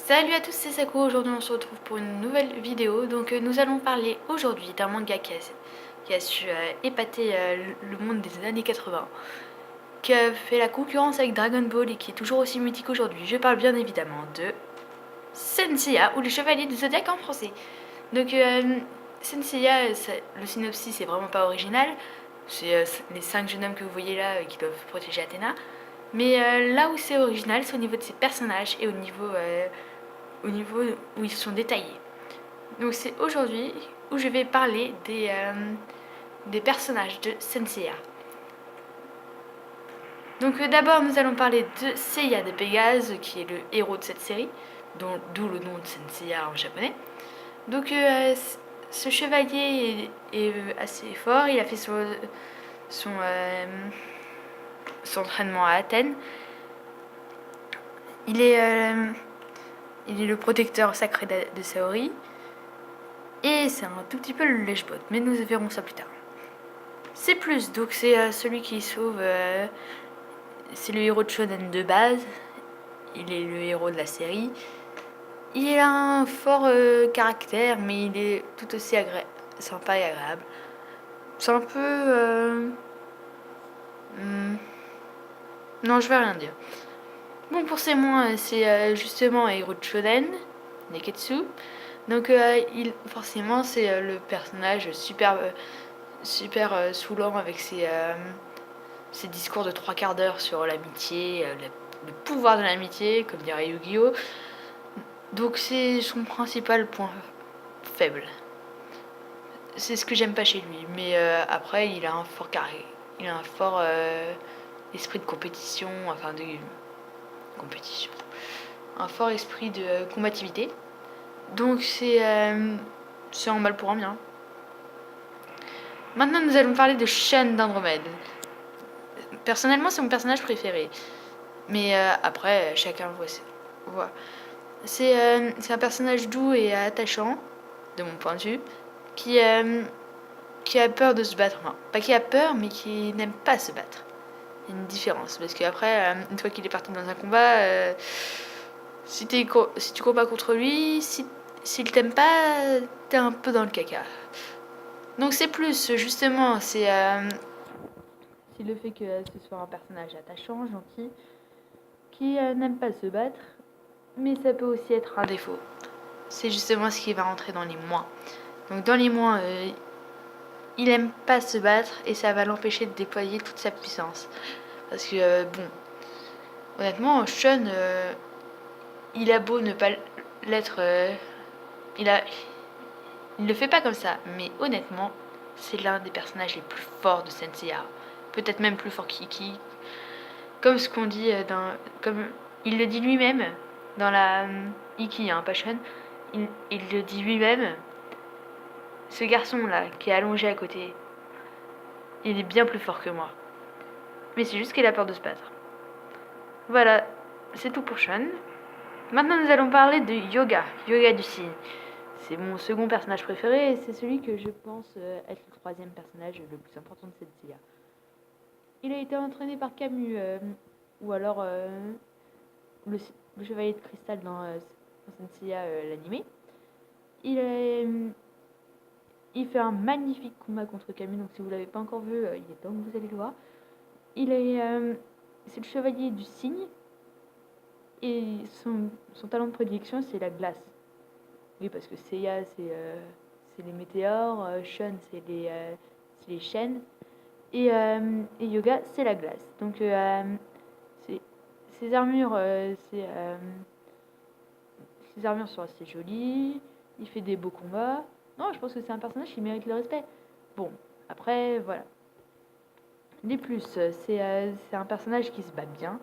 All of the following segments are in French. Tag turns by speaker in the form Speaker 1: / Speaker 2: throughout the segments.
Speaker 1: Salut à tous, c'est Sako. Aujourd'hui on se retrouve pour une nouvelle vidéo. Donc nous allons parler aujourd'hui d'un manga qui a su épater le monde des années 80, qui a fait la concurrence avec Dragon Ball et qui est toujours aussi mythique aujourd'hui. Je parle bien évidemment de Senseiya, ou les Chevaliers du Zodiaque en français. Donc Senseiya, le synopsis est vraiment pas original. C'est les 5 jeunes hommes que vous voyez là qui doivent protéger Athéna. Mais là où c'est original, c'est au niveau de ses personnages et au niveau où ils sont détaillés. Donc c'est aujourd'hui où je vais parler des personnages de Senseiya. Donc d'abord nous allons parler de Seiya de Pégase, qui est le héros de cette série, d'où le nom de Senseiya en japonais. Donc ce chevalier est assez fort, il a fait son entraînement à Athènes. Il est le protecteur sacré de Saori. Et c'est un tout petit peu le lèche-bot, mais nous verrons ça plus tard. C'est plus, donc c'est celui qui sauve. C'est le héros de Shonen de base. Il est le héros de la série. Il a un fort caractère, mais il est tout aussi sympa et agréable. C'est un peu. Non, je vais rien dire. Bon, pour ses moins, c'est justement un héros de Shonen, Neketsu. Donc, forcément, c'est le personnage super saoulant avec ses discours de 3/4 d'heure sur l'amitié, le pouvoir de l'amitié, comme dirait Yu-Gi-Oh! Donc, c'est son principal point faible. C'est ce que j'aime pas chez lui. Mais après, il a un fort carré. Il a un fort esprit de compétition, enfin de compétition. Un fort esprit de combativité. Donc, c'est en mal pour un bien. Maintenant, nous allons parler de Shun d'Andromède. Personnellement, c'est mon personnage préféré. Mais après, chacun voit. C'est un personnage doux et attachant, de mon point de vue, qui a peur de se battre. Enfin, pas qui a peur, mais qui n'aime pas se battre. Il y a une différence. Parce qu'après, une fois qu'il est parti dans un combat, si tu combats contre lui, s'il t'aime pas, t'es un peu dans le caca. Donc c'est plus, justement, c'est le fait que ce soit un personnage attachant, gentil, qui n'aime pas se battre, mais ça peut aussi être un défaut. C'est justement ce qui va rentrer dans les moins. Donc dans les moins, il aime pas se battre et ça va l'empêcher de déployer toute sa puissance. Parce que, bon, honnêtement, Shun, il a beau ne pas l'être... il le fait pas comme ça, mais honnêtement, c'est l'un des personnages les plus forts de Senseiya. Peut-être même plus fort qu'Iki. Comme ce qu'on dit comme il le dit lui-même dans la Iki, hein, pas Shun. Il le dit lui-même. Ce garçon-là, qui est allongé à côté, il est bien plus fort que moi. Mais c'est juste qu'il a peur de se battre. Voilà, c'est tout pour Shun. Maintenant, nous allons parler de Yoga du cygne. C'est mon second personnage préféré et c'est celui que je pense être le troisième personnage le plus important de cette saga. Il a été entraîné par Camus, ou alors le Chevalier de Cristal dans Senseiya l'animé. Il fait un magnifique combat contre Camus, donc si vous ne l'avez pas encore vu, il est temps que vous allez le voir. C'est le Chevalier du cygne et son talent de prédilection c'est la glace. Oui, parce que Seiya c'est les météores, Shun c'est les chênes et Yoga c'est la glace. Donc ses armures sont assez jolies, il fait des beaux combats. Non, je pense que c'est un personnage qui mérite le respect. Bon, après voilà. Les plus, c'est un personnage qui se bat bien,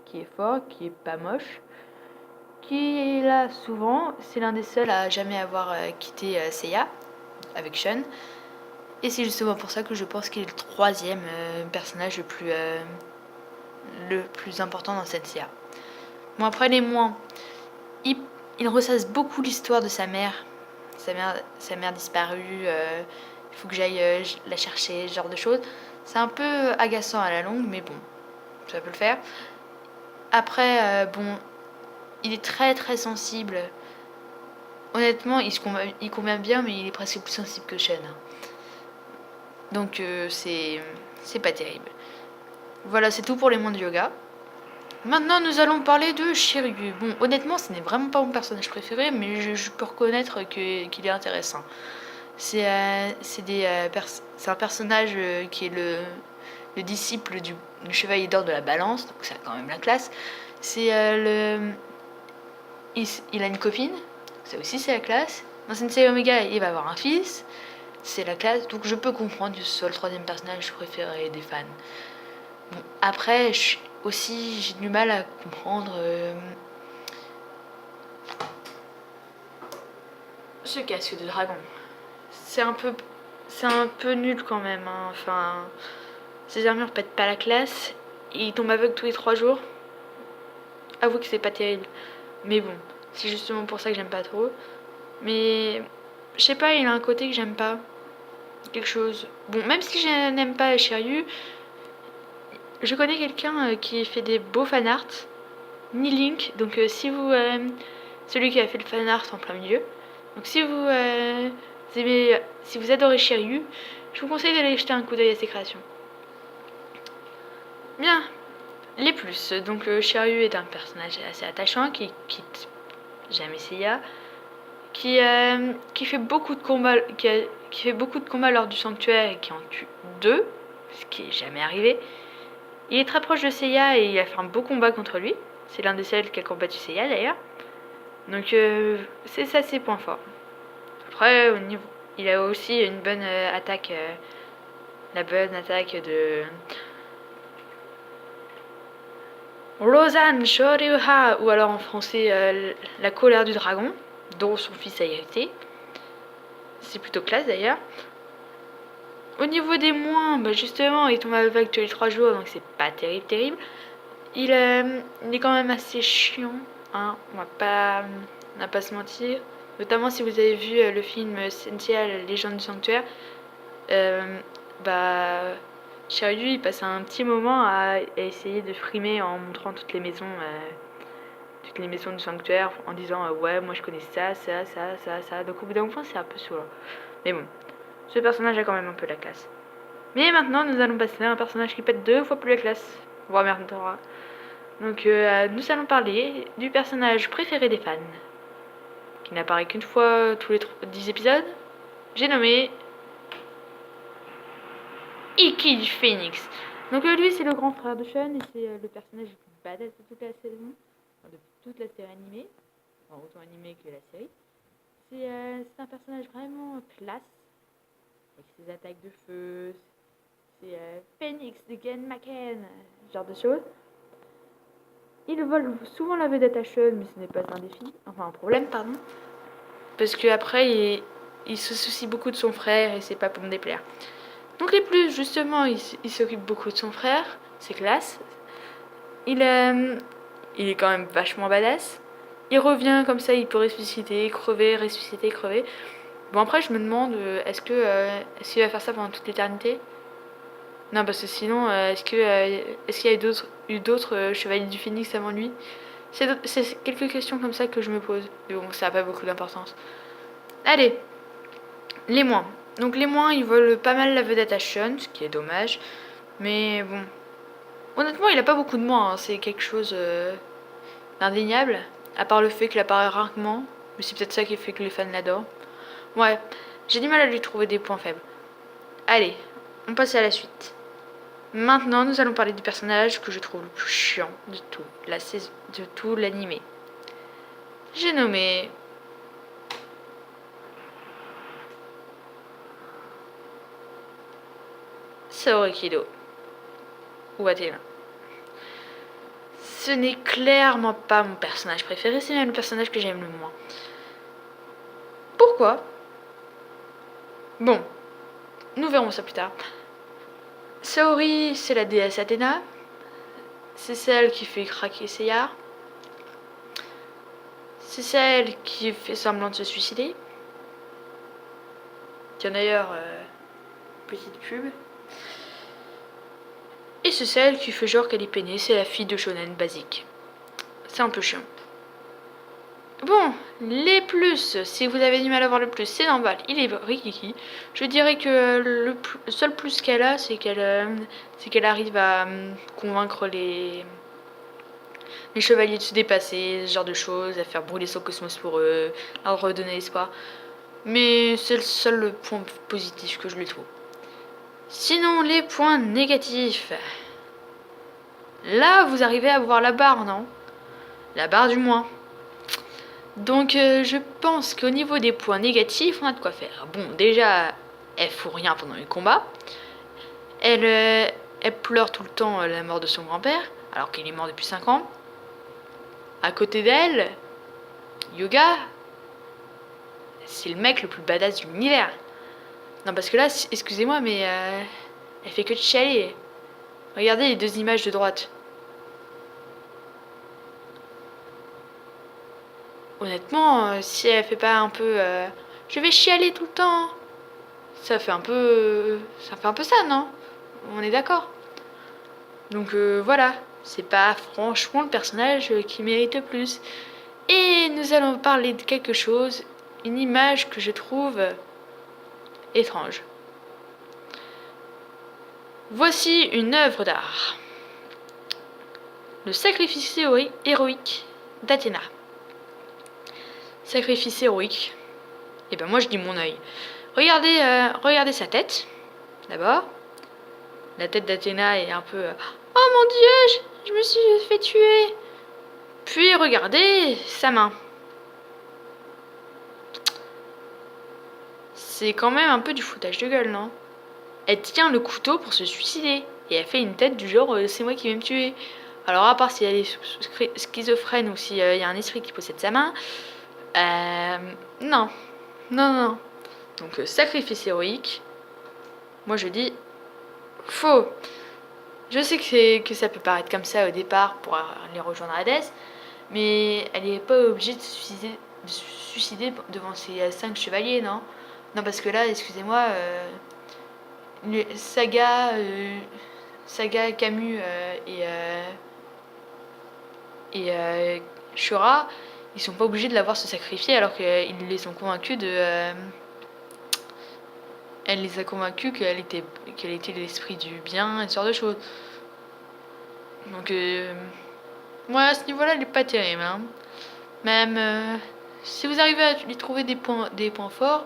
Speaker 1: qui est fort, qui est pas moche, qui est là souvent. C'est l'un des seuls à jamais avoir quitté Seiya avec Shun. Et c'est justement pour ça que je pense qu'il est le troisième personnage le plus important dans cette Seiya. Bon, après les moins, il ressasse beaucoup l'histoire de sa mère. Sa mère disparue, il faut que j'aille la chercher, ce genre de choses. C'est un peu agaçant à la longue, mais bon, ça peut le faire. Après, bon, il est très très sensible. Honnêtement, il convient bien, mais il est presque plus sensible que Shen. Donc c'est pas terrible. Voilà, c'est tout pour les mondes yoga. Maintenant, nous allons parler de Shiryu. Bon, honnêtement, ce n'est vraiment pas mon personnage préféré, mais je peux reconnaître qu'il est intéressant. C'est un personnage qui est le disciple du chevalier d'or de la balance, donc ça a quand même la classe. C'est il a une copine, ça aussi c'est la classe. Dans Sensei Omega, il va avoir un fils, c'est la classe, donc je peux comprendre que ce soit le troisième personnage préféré des fans. Bon, après, aussi j'ai du mal à comprendre ce casque de dragon. C'est un peu nul quand même. Hein. Enfin, ses armures pètent pas la classe. Il tombe aveugle tous les 3 jours. Avoue que c'est pas terrible. Mais bon, c'est justement pour ça que j'aime pas trop. Mais je sais pas, il a un côté que j'aime pas. Quelque chose. Bon, même si je n'aime pas Shiryu, je connais quelqu'un qui fait des beaux fanarts. Nilink. Donc si vous... celui qui a fait le fanart en plein milieu. Donc si vous aimez, si vous adorez Shiryu, je vous conseille d'aller jeter un coup d'œil à ses créations. Bien, les plus. Donc Shiryu est un personnage assez attachant qui quitte jamais Seiya, qui fait beaucoup de combats, qui fait beaucoup de combats lors du sanctuaire et qui en tue 2, ce qui est jamais arrivé. Il est très proche de Seiya et il a fait un beau combat contre lui. C'est l'un des seuls qui a combattu Seiya d'ailleurs. Donc c'est ça ses points forts. Après, il a aussi une bonne attaque, la bonne attaque de Rosan Shoryuha, ou alors en français la colère du dragon, dont son fils a hérité. C'est plutôt classe d'ailleurs. Au niveau des moins, bah justement, il tombe aveugle tous les 3 jours, donc c'est pas terrible. Il est quand même assez chiant, hein, on va pas se mentir. Notamment si vous avez vu le film Sentia, la légende du sanctuaire, Shiryu il passe un petit moment à essayer de frimer en montrant toutes les maisons du sanctuaire, en disant ouais moi je connais ça. Donc au bout d'un moment c'est un peu saoulant. Mais bon, ce personnage a quand même un peu la classe. Mais maintenant nous allons passer à un personnage qui pète 2 fois plus la classe. Voire merde. Donc nous allons parler du personnage préféré des fans, qui n'apparaît qu'une fois tous les 10 épisodes. J'ai nommé Ikki du Phoenix. Donc lui c'est le grand frère de Sean et c'est le personnage le plus badass de toute la saison, enfin, de toute la série animée, enfin autant animée que la série. C'est un personnage vraiment classe, avec ses attaques de feu, c'est Phoenix de Gen Maken, ce genre de choses. Il vole souvent la vedette à Sean, mais ce n'est pas un défi, enfin un problème, pardon. Parce qu'après, il se soucie beaucoup de son frère et c'est pas pour me déplaire. Donc les plus, justement, il s'occupe beaucoup de son frère, c'est classe. Il est quand même vachement badass. Il revient comme ça, il peut ressusciter, crever, ressusciter, crever. Bon après je me demande, est-ce qu'il va faire ça pendant toute l'éternité? Non parce que sinon, est-ce qu'il y a eu d'autres chevaliers du Phénix avant lui? C'est quelques questions comme ça que je me pose. Mais bon, ça n'a pas beaucoup d'importance. Allez, les moins. Donc les moins, ils volent pas mal la vedette à Sean, ce qui est dommage. Mais bon, honnêtement, il a pas beaucoup de moins. Hein. C'est quelque chose d'indéniable. À part le fait qu'il apparaît rarement. Mais c'est peut-être ça qui fait que les fans l'adorent. Ouais, j'ai du mal à lui trouver des points faibles. Allez, on passe à la suite. Maintenant, nous allons parler du personnage que je trouve le plus chiant de tout l'animé. J'ai nommé Saori Kido ou Athéna. Ce n'est clairement pas mon personnage préféré, c'est même le personnage que j'aime le moins. Pourquoi? Bon, nous verrons ça plus tard. Saori, c'est la déesse Athéna. C'est celle qui fait craquer Seiya. C'est celle qui fait semblant de se suicider. Tiens d'ailleurs, petite pub. Et c'est celle qui fait genre qu'elle est peinée, c'est la fille de shonen basique. C'est un peu chiant. Bon, les plus, si vous avez du mal à voir le plus, c'est normal, il est rikiki. Je dirais que le seul plus qu'elle a, c'est qu'elle arrive à convaincre les chevaliers de se dépasser, ce genre de choses, à faire brûler son cosmos pour eux, à leur redonner espoir. Mais c'est le seul point positif que je lui trouve. Sinon, les points négatifs. Là, vous arrivez à voir la barre, non? La barre du moins. Donc, je pense qu'au niveau des points négatifs, on a de quoi faire. Bon, déjà, elle fout rien pendant les combats. Elle pleure tout le temps la mort de son grand-père, alors qu'il est mort depuis 5 ans. À côté d'elle, Yoga, c'est le mec le plus badass de l'univers. Non, parce que là, excusez-moi, mais elle fait que de chialer. Regardez les 2 images de droite. Honnêtement, si elle fait pas un peu... je vais chialer tout le temps. Ça fait un peu ça, non? On est d'accord? Donc voilà, c'est pas franchement le personnage qui mérite le plus. Et nous allons parler de quelque chose, une image que je trouve étrange. Voici une œuvre d'art. Le sacrifice héroïque d'Athéna. Sacrifice héroïque. Et ben moi je dis mon œil. Regardez sa tête, d'abord. La tête d'Athéna est un peu... oh mon dieu, je me suis fait tuer. Puis regardez sa main. C'est quand même un peu du foutage de gueule, non? Elle tient le couteau pour se suicider. Et elle fait une tête du genre c'est moi qui vais me tuer. Alors à part si elle est schizophrène ou s'il y a un esprit qui possède sa main. Non. Non. Donc sacrifice héroïque. Moi je dis faux. Je sais que ça peut paraître comme ça au départ pour aller rejoindre Hadès. Mais elle n'est pas obligée de se suicider devant ses 5 chevaliers, non? Non, parce que là, excusez-moi, Saga, Camus et Shura, ils sont pas obligés de la voir se sacrifier alors qu'ils les ont convaincus de... elle les a convaincus qu'elle était l'esprit du bien et ce genre de choses. Donc, moi, à ce niveau-là, elle est pas terrible. Hein. Même si vous arrivez à lui trouver des points forts,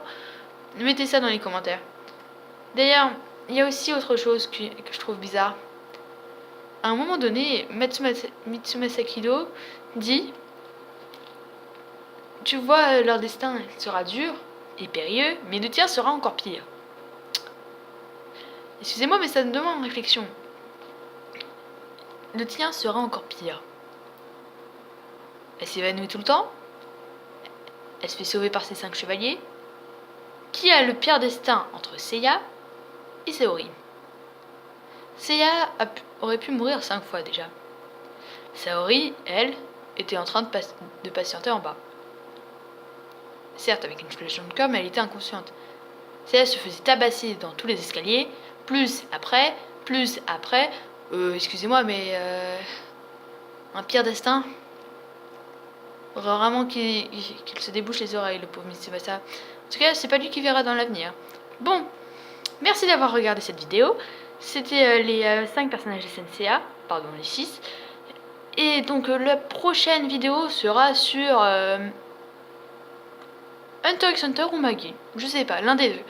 Speaker 1: mettez ça dans les commentaires. D'ailleurs, il y a aussi autre chose que je trouve bizarre. À un moment donné, Mitsuma Sakido dit: tu vois, leur destin sera dur et périlleux, mais le tien sera encore pire. Excusez-moi, mais ça me demande une réflexion. Le tien sera encore pire. Elle s'évanouit tout le temps. Elle se fait sauver par ses 5 chevaliers. Qui a le pire destin entre Seiya et Saori? Seiya aurait pu mourir 5 fois déjà. Saori, elle, était en train de patienter en bas. Certes, avec une explosion de com', elle était inconsciente. Seiya se faisait tabasser dans tous les escaliers, plus après, excusez-moi, mais un pire destin. Vraiment qu'il se débouche les oreilles, le pauvre Mitsumasa. En tout cas, c'est pas lui qui verra dans l'avenir. Bon, merci d'avoir regardé cette vidéo. C'était les 5 personnages de SNCA, pardon, les 6. Et donc la prochaine vidéo sera sur Hunter x Hunter ou Maggie. Je sais pas, l'un des deux.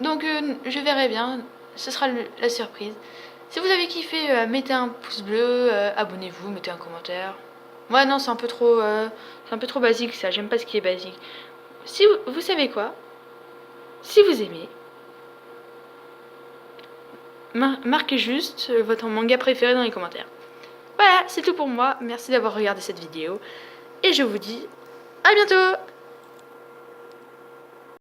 Speaker 1: Donc je verrai bien, ce sera la surprise. Si vous avez kiffé, mettez un pouce bleu, abonnez-vous, mettez un commentaire. Ouais, non, c'est un peu trop basique ça, j'aime pas ce qui est basique. Si vous savez quoi? Si vous aimez, marquez juste votre manga préféré dans les commentaires. Voilà, c'est tout pour moi. Merci d'avoir regardé cette vidéo. Et je vous dis à bientôt!